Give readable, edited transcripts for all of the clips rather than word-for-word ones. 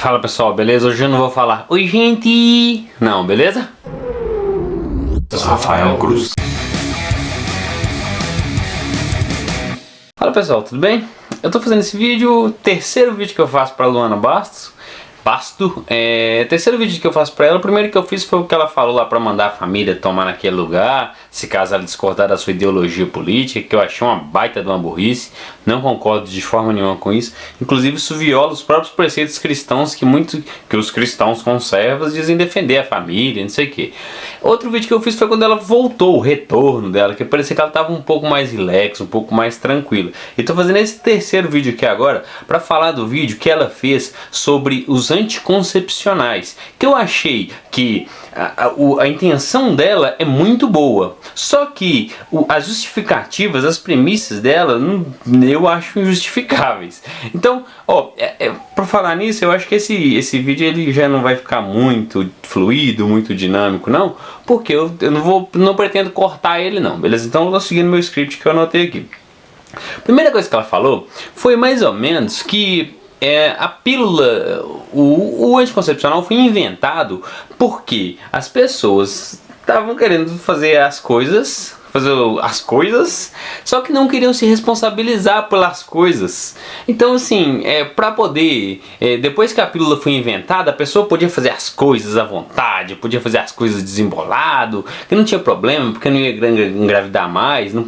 Fala pessoal, beleza? Hoje eu não vou falar oi gente, não, beleza? Eu sou Rafael Cruz. Fala pessoal, tudo bem? Eu tô fazendo esse vídeo, terceiro vídeo que eu faço pra Luana Basto. Terceiro vídeo que eu faço pra ela. O primeiro que eu fiz foi o que ela falou lá pra mandar a família tomar naquele lugar, se caso ela discordar da sua ideologia política, que eu achei uma baita de uma burrice. Não concordo de forma nenhuma com isso. Inclusive isso viola os próprios preceitos cristãos que os cristãos conservas dizem defender a família, não sei o que. Outro vídeo que eu fiz foi quando ela voltou, o retorno dela, que parecia que ela estava um pouco mais relax, um pouco mais tranquila. E tô fazendo esse terceiro vídeo aqui agora para falar do vídeo que ela fez sobre os anticoncepcionais, que eu achei que a intenção dela é muito boa, só que as justificativas, as premissas dela, eu acho injustificáveis. Então, para falar nisso, eu acho que esse vídeo ele já não vai ficar muito fluido, muito dinâmico, não, porque eu não pretendo cortar ele não, beleza? Então eu vou seguindo meu script que eu anotei aqui. A primeira coisa que ela falou foi mais ou menos que a pílula, o anticoncepcional foi inventado porque as pessoas estavam querendo fazer as coisas, só que não queriam se responsabilizar pelas coisas. Então assim, para poder, depois que a pílula foi inventada, a pessoa podia fazer as coisas à vontade, podia fazer as coisas desembolado, que não tinha problema, porque não ia engravidar mais, não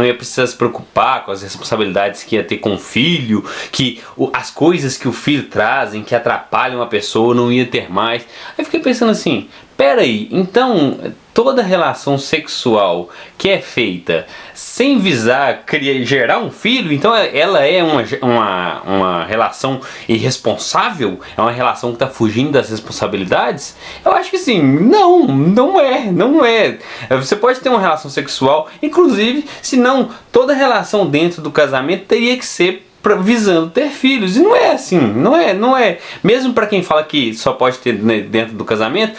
ia precisar se preocupar com as responsabilidades que ia ter com o filho, que as coisas que o filho trazem, que atrapalham a pessoa, não ia ter mais. Aí fiquei pensando assim, peraí, então toda relação sexual que é feita sem visar gerar um filho, então ela é uma relação irresponsável? É uma relação que está fugindo das responsabilidades? Eu acho que sim. Não é. Você pode ter uma relação sexual, inclusive, se não, toda relação dentro do casamento teria que ser visando ter filhos, e não é assim, não é, mesmo para quem fala que só pode ter dentro do casamento,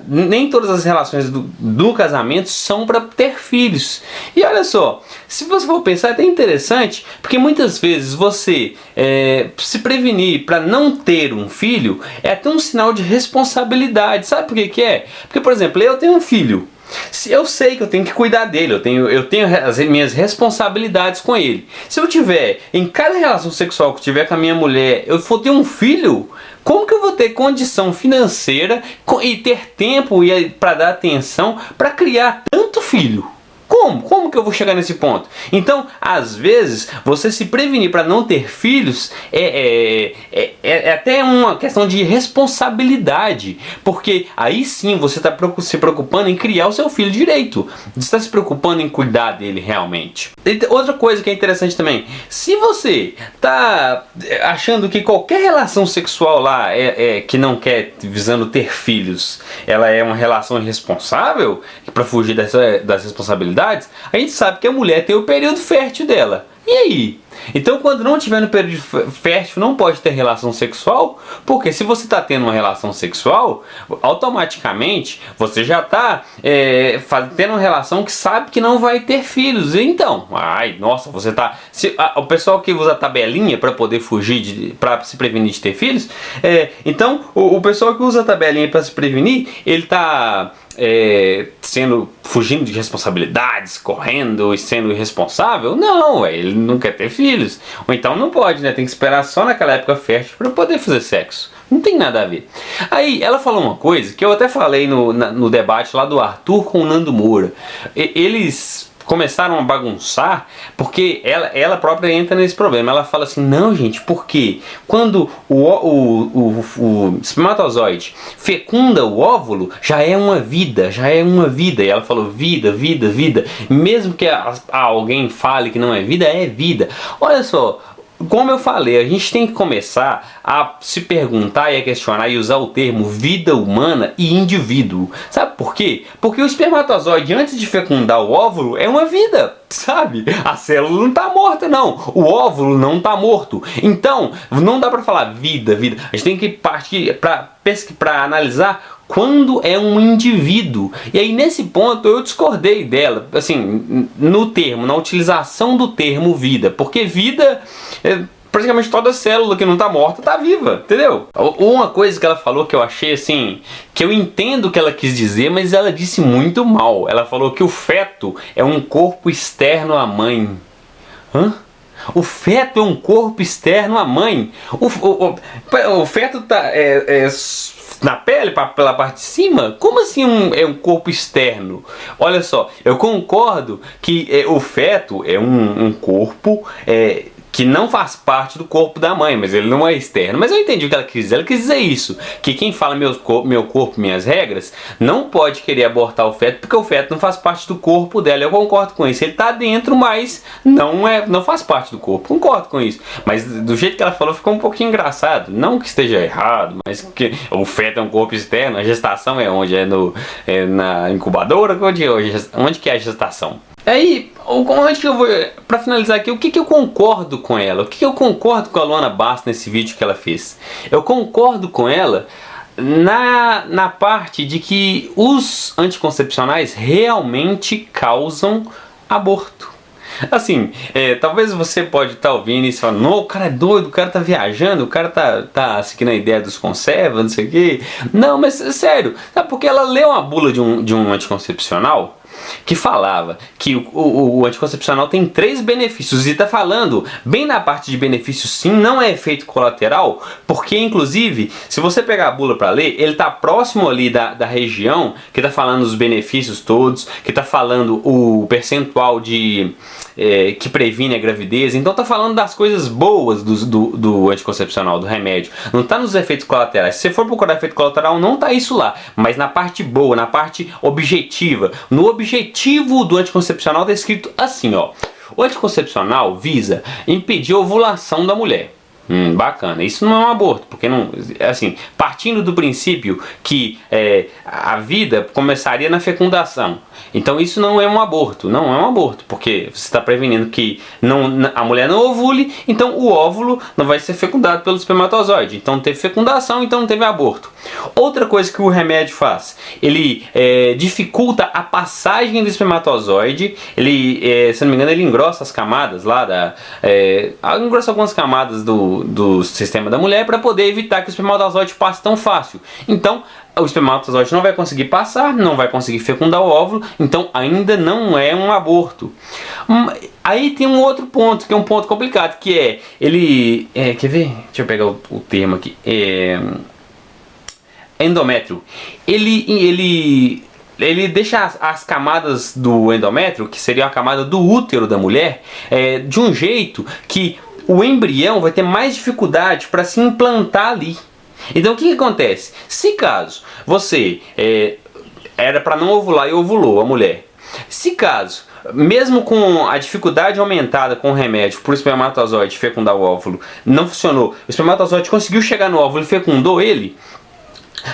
nem todas as relações do casamento são para ter filhos. E olha só, se você for pensar, é até interessante, porque muitas vezes você se prevenir para não ter um filho é até um sinal de responsabilidade. Sabe por que é? Porque, por exemplo, eu tenho um filho. Se eu sei que eu tenho que cuidar dele, eu tenho as minhas responsabilidades com ele. Se eu tiver, em cada relação sexual que eu tiver com a minha mulher, eu for ter um filho, como que eu vou ter condição financeira e ter tempo para dar atenção para criar tanto filho? Como que eu vou chegar nesse ponto? Então, às vezes, você se prevenir para não ter filhos é até uma questão de responsabilidade, porque aí sim você está se preocupando em criar o seu filho direito, você está se preocupando em cuidar dele realmente. E outra coisa que é interessante também, se você está achando que qualquer relação sexual lá que não quer visando ter filhos, ela é uma relação irresponsável para fugir das responsabilidades, a gente sabe que a mulher tem o período fértil dela. E aí? Então, quando não tiver no período fértil, não pode ter relação sexual, porque se você está tendo uma relação sexual, automaticamente você já está tendo uma relação que sabe que não vai ter filhos. Então, você está... o pessoal que usa tabelinha para poder fugir, para se prevenir de ter filhos, então o pessoal que usa tabelinha para se prevenir, ele está fugindo de responsabilidades, correndo e sendo irresponsável? Não, ele não quer ter filhos. Ou então não pode, né? Tem que esperar só naquela época fértil para poder fazer sexo. Não tem nada a ver. Aí ela falou uma coisa que eu até falei no debate lá do Arthur com o Nando Moura. Eles começaram a bagunçar porque ela própria entra nesse problema. Ela fala assim, não gente, porque quando o espermatozoide fecunda o óvulo, já é uma vida. E ela falou vida. Mesmo que alguém fale que não é vida. Olha só, como eu falei, a gente tem que começar a se perguntar e a questionar e usar o termo vida humana e indivíduo. Sabe por quê? Porque o espermatozoide, antes de fecundar o óvulo, é uma vida, sabe? A célula não está morta, não. O óvulo não está morto. Então, não dá para falar vida. A gente tem que partir para analisar quando é um indivíduo. E aí nesse ponto eu discordei dela, assim, na utilização do termo vida, porque vida praticamente toda célula que não tá morta tá viva, entendeu? Uma coisa que ela falou que eu achei assim, que eu entendo o que ela quis dizer, mas ela disse muito mal. Ela falou que o feto é um corpo externo à mãe. Hã? O feto é um corpo externo à mãe. O feto tá na pele, pela parte de cima? Como assim é um corpo externo? Olha só, eu concordo que o feto é um corpo que não faz parte do corpo da mãe, mas ele não é externo. Mas eu entendi o que ela quis dizer. Ela quis dizer isso, que quem fala meu corpo, minhas regras, não pode querer abortar o feto, porque o feto não faz parte do corpo dela. Eu concordo com isso. Ele tá dentro, mas não faz parte do corpo. Concordo com isso. Mas do jeito que ela falou, ficou um pouquinho engraçado. Não que esteja errado, mas que o feto é um corpo externo. A gestação é onde? Na incubadora? Onde que é a gestação? Aí, onde que eu vou, pra finalizar aqui, o que eu concordo com ela? O que eu concordo com a Luana Bastos nesse vídeo que ela fez? Eu concordo com ela na parte de que os anticoncepcionais realmente causam aborto. Assim, talvez você pode estar ouvindo isso e falando, não, o cara é doido, o cara tá viajando, o cara tá seguindo a ideia dos conservas, não sei o quê. Não, mas sério, sabe porque ela leu uma bula de um anticoncepcional que falava que o anticoncepcional tem 3 benefícios, e tá falando bem na parte de benefícios, sim, não é efeito colateral, porque inclusive, se você pegar a bula para ler, ele tá próximo ali da região que tá falando os benefícios todos, que tá falando o percentual que previne a gravidez, então tá falando das coisas boas do anticoncepcional, do remédio, não tá nos efeitos colaterais. Se você for procurar efeito colateral, não tá isso lá, mas na parte boa, na parte objetiva, no objetivo do anticoncepcional está escrito assim, ó. O anticoncepcional visa impedir a ovulação da mulher. Bacana. Isso não é um aborto, porque não, assim, partindo do princípio que a vida começaria na fecundação. Então isso não é um aborto, não é um aborto, porque você está prevenindo que a mulher não ovule, então o óvulo não vai ser fecundado pelo espermatozoide. Então teve fecundação, então não teve aborto. Outra coisa que o remédio faz, ele dificulta a passagem do espermatozoide, ele, se não me engano, ele engrossa as camadas lá, engrossa algumas camadas do sistema da mulher para poder evitar que o espermatozoide passe tão fácil. Então o espermatozoide não vai conseguir passar, não vai conseguir fecundar o óvulo, então ainda não é um aborto. Aí tem um outro ponto, que é um ponto complicado, que ele quer ver? Deixa eu pegar o termo aqui. Endométrio. Ele deixa as camadas do endométrio, que seria a camada do útero da mulher, de um jeito que o embrião vai ter mais dificuldade para se implantar ali. Então o que acontece? Se caso você era para não ovular e ovulou a mulher, se caso, mesmo com a dificuldade aumentada com o remédio para o espermatozoide fecundar o óvulo, não funcionou, o espermatozoide conseguiu chegar no óvulo e fecundou ele,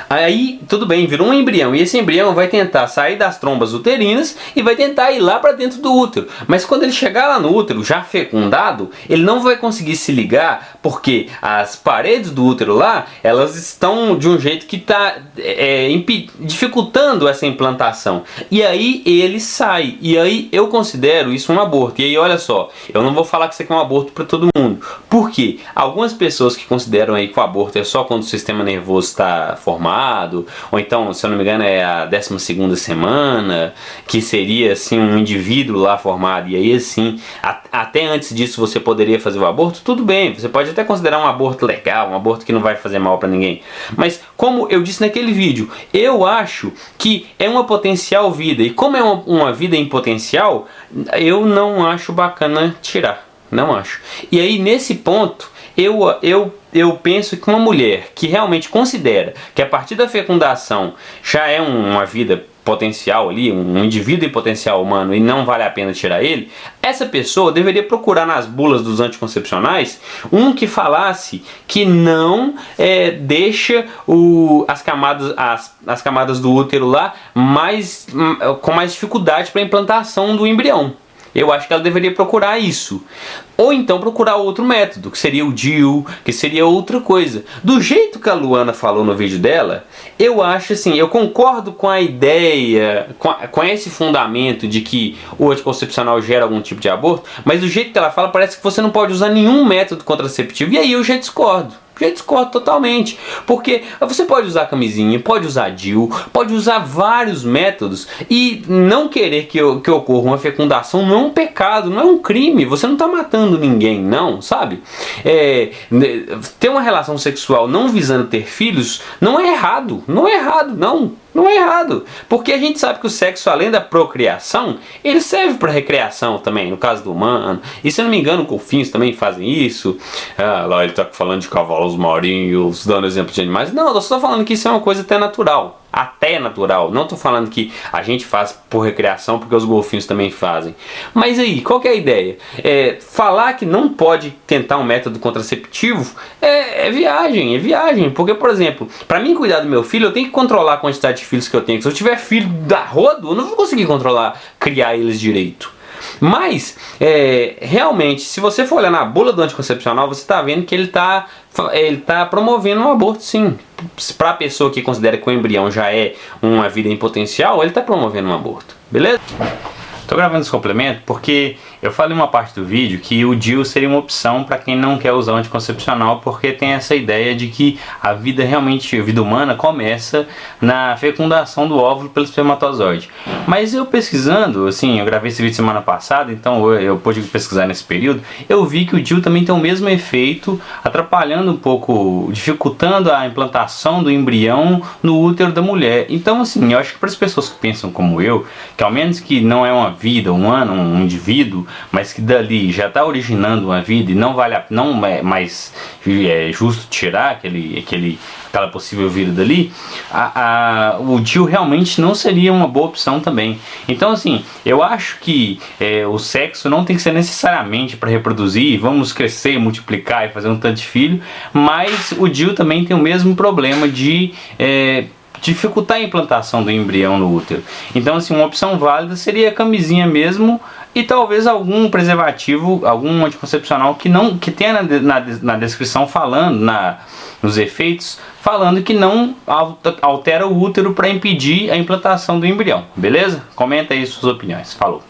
aí tudo bem, virou um embrião, e esse embrião vai tentar sair das trombas uterinas e vai tentar ir lá para dentro do útero, mas quando ele chegar lá no útero já fecundado, ele não vai conseguir se ligar, porque as paredes do útero lá, elas estão de um jeito que está dificultando essa implantação, e aí ele sai, e aí eu considero isso um aborto. E aí olha só, eu não vou falar que isso aqui é um aborto para todo mundo, porque algumas pessoas que consideram aí que o aborto é só quando o sistema nervoso está formado, ou então, se eu não me engano, é a 12ª semana, que seria assim um indivíduo lá formado, e aí assim, até antes disso você poderia fazer o aborto, tudo bem, você pode até considerar um aborto legal, um aborto que não vai fazer mal para ninguém, mas como eu disse naquele vídeo, eu acho que é uma potencial vida, e como é uma vida em potencial, eu não acho bacana tirar, não acho. E aí nesse ponto, eu penso que uma mulher que realmente considera que a partir da fecundação já é uma vida potencial ali, um indivíduo em potencial humano, e não vale a pena tirar ele, essa pessoa deveria procurar nas bulas dos anticoncepcionais um que falasse que não deixa as camadas do útero lá com mais dificuldade para a implantação do embrião. eu acho que ela deveria procurar isso. Ou então procurar outro método, que seria o DIU, que seria outra coisa. Do jeito que a Luana falou no vídeo dela, eu acho assim, eu concordo com a ideia, com esse fundamento de que o anticoncepcional gera algum tipo de aborto, mas do jeito que ela fala, parece que você não pode usar nenhum método contraceptivo. E aí eu já discordo. Já discordo totalmente, porque você pode usar camisinha, pode usar DIU, pode usar vários métodos e não querer que ocorra uma fecundação não é um pecado, não é um crime, você não está matando ninguém, não, sabe? Ter uma relação sexual não visando ter filhos não é errado, não é errado, não é errado, porque a gente sabe que o sexo, além da procriação, ele serve para recreação também, no caso do humano, e se eu não me engano, golfinhos também fazem isso. Lá ele está falando de cavalos marinhos, dando exemplo de animais. Não, eu só estou falando que isso é uma coisa até natural. Até natural, não estou falando que a gente faz por recreação, porque os golfinhos também fazem. Mas aí, qual que é a ideia? Falar que não pode tentar um método contraceptivo é viagem, porque, por exemplo, para mim cuidar do meu filho, eu tenho que controlar a quantidade de filhos que eu tenho. Se eu tiver filho da rodo, eu não vou conseguir criar eles direito. Mas, realmente, se você for olhar na bula do anticoncepcional, você está vendo que ele tá promovendo um aborto, sim. Para a pessoa que considera que o embrião já é uma vida em potencial, ele está promovendo um aborto, beleza? Estou gravando esse complemento porque eu falei em uma parte do vídeo que o DIU seria uma opção para quem não quer usar o anticoncepcional, porque tem essa ideia de que a vida humana começa na fecundação do óvulo pelo espermatozoide. Mas eu pesquisando, assim, eu gravei esse vídeo semana passada, então eu pude pesquisar nesse período, eu vi que o DIU também tem o mesmo efeito, atrapalhando um pouco, dificultando a implantação do embrião no útero da mulher. Então, assim, eu acho que para as pessoas que pensam como eu, que ao menos que não é uma vida humana, um indivíduo, mas que dali já está originando uma vida e não é mais justo tirar aquela possível vida dali, o DIU realmente não seria uma boa opção também. Então, assim, eu acho que o sexo não tem que ser necessariamente para reproduzir, vamos crescer, multiplicar e fazer um tanto de filho, mas o DIU também tem o mesmo problema de dificultar a implantação do embrião no útero. Então, assim, uma opção válida seria a camisinha mesmo e talvez algum preservativo, algum anticoncepcional que tenha na descrição falando, nos efeitos, falando que não altera o útero para impedir a implantação do embrião. Beleza? Comenta aí suas opiniões. Falou!